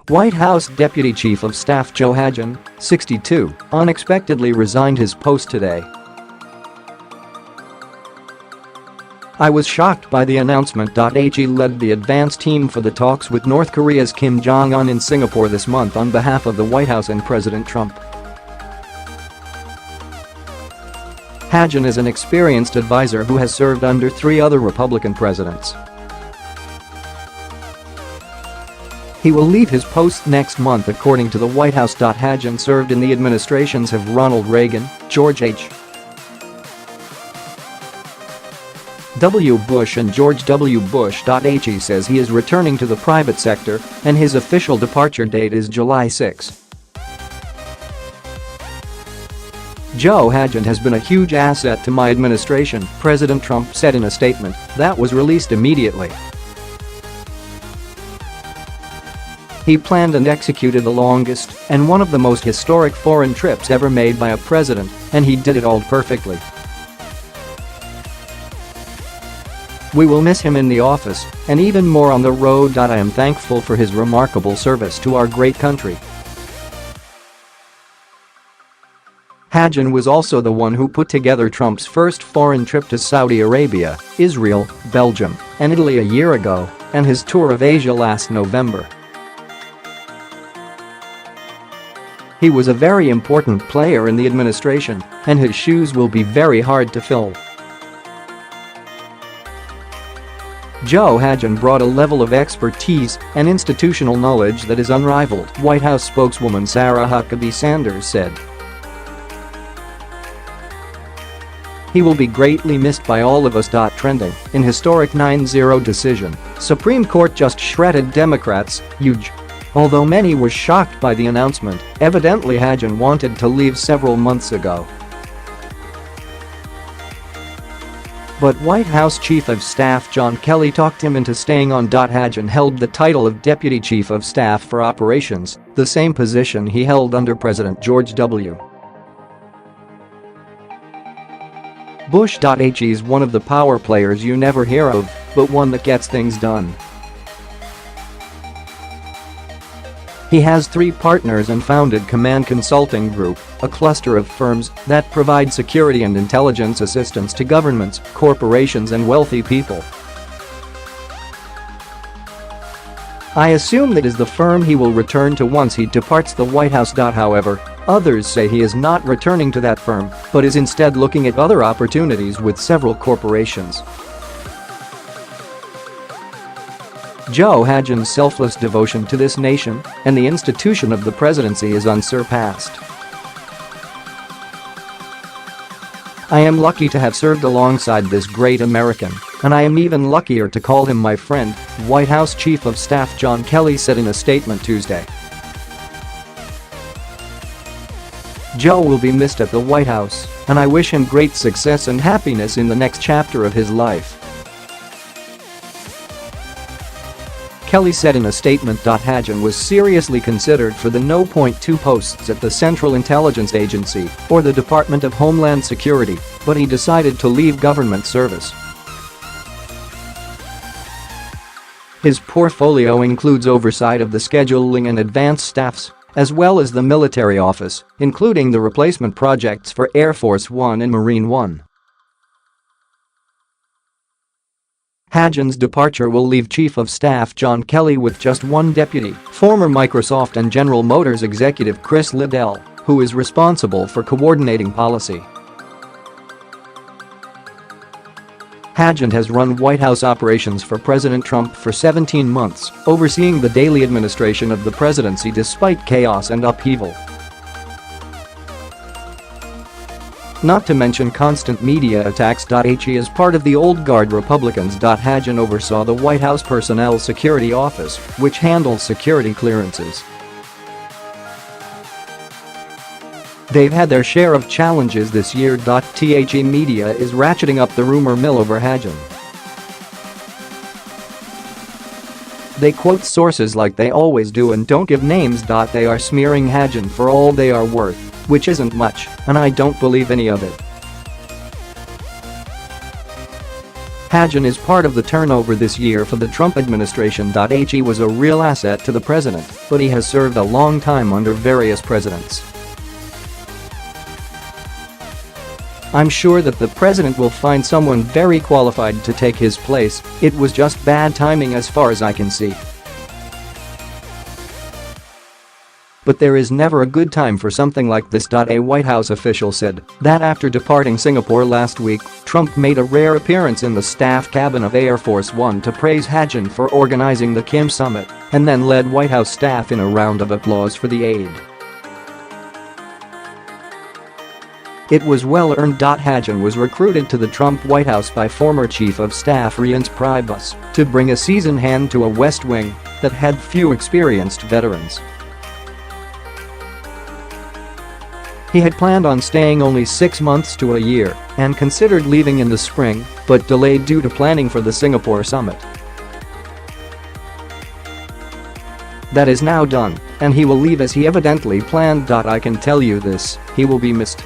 White House Deputy Chief of Staff Jong-Un, 62, unexpectedly resigned his post today. I was shocked by the announcement.He led the advance team for the talks with North Korea's Kim Jong-un in Singapore this month on behalf of the White House and President Trump. Hagin is an experienced advisor who has served under 3 other Republican presidents. He will leave his post next month according to the White House.Hagin served in the administrations of Ronald Reagan, George H.W. Bush and George W.Bush.He says he is returning to the private sector and his official departure date is July 6. Hagin has been a huge asset to my administration, President Trump said in a statement that was released immediately. He planned and executed the longest and one of the most historic foreign trips ever made by a president, and he did it all perfectly. We will miss him in the office and even more on the road. I am thankful for his remarkable service to our great country. Hagin was also the one who put together Trump's first foreign trip to Saudi Arabia, Israel, Belgium, and Italy a year ago, and his tour of Asia last November. He was a very important player in the administration, and his shoes will be very hard to fill. Hagin brought a level of expertise and institutional knowledge that is unrivaled, White House spokeswoman Sarah Huckabee Sanders said. He will be greatly missed by all of us. Trending, in historic 9-0 decision, Supreme Court just shredded Democrats, YUGE. Although many were shocked by the announcement, evidently Hagin wanted to leave several months ago. But White House Chief of Staff John Kelly talked him into staying on. Hagin held the title of Deputy Chief of Staff for Operations, the same position he held under President George W. Bush.He is one of the power players you never hear of, but one that gets things done. He has 3 partners and founded Command Consulting Group, a cluster of firms that provide security and intelligence assistance to governments, corporations and wealthy people. I assume that is the firm he will return to once he departs the White House. However, others say he is not returning to that firm, but is instead looking at other opportunities with several corporations. Hagin's selfless devotion to this nation and the institution of the presidency is unsurpassed. I am lucky to have served alongside this great American, and I am even luckier to call him my friend, White House Chief of Staff John Kelly said in a statement Tuesday. Joe will be missed at the White House, and I wish him great success and happiness in the next chapter of his life. Kelly said in a statement. Hagin was seriously considered for the No. 2 posts at the Central Intelligence Agency or the Department of Homeland Security, but he decided to leave government service. His portfolio includes oversight of the scheduling and advanced staffs, as well as the military office, including the replacement projects for Air Force One and Marine One. Hagin's departure will leave Chief of Staff John Kelly with just one deputy, former Microsoft and General Motors executive Chris Liddell, who is responsible for coordinating policy. Hagin has run White House operations for President Trump for 17 months, overseeing the daily administration of the presidency despite chaos and upheaval. Not to mention constant media attacks. He is part of the old guard Republicans. Hagin oversaw the White House Personnel Security Office, which handles security clearances. They've had their share of challenges this year. The media is ratcheting up the rumor mill over Hagin. They quote sources like they always do and don't give names. They are smearing Hagin for all they are worth, which isn't much, and I don't believe any of it. Hagin is part of the turnover this year for the Trump administration. He was a real asset to the president, but he has served a long time under various presidents. I'm sure that the president will find someone very qualified to take his place. It was just bad timing as far as I can see. But there is never a good time for something like this. A White House official said that after departing Singapore last week, Trump made a rare appearance in the staff cabin of Air Force One to praise Hagin for organizing the Kim summit and then led White House staff in a round of applause for the aid. It was well-earned. Hagin was recruited to the Trump White House by former Chief of Staff Reince Priebus to bring a seasoned hand to a West Wing that had few experienced veterans. He had planned on staying only 6 months to a year and considered leaving in the spring, but delayed due to planning for the Singapore summit. That is now done, and he will leave as he evidently planned. I can tell you this, he will be missed.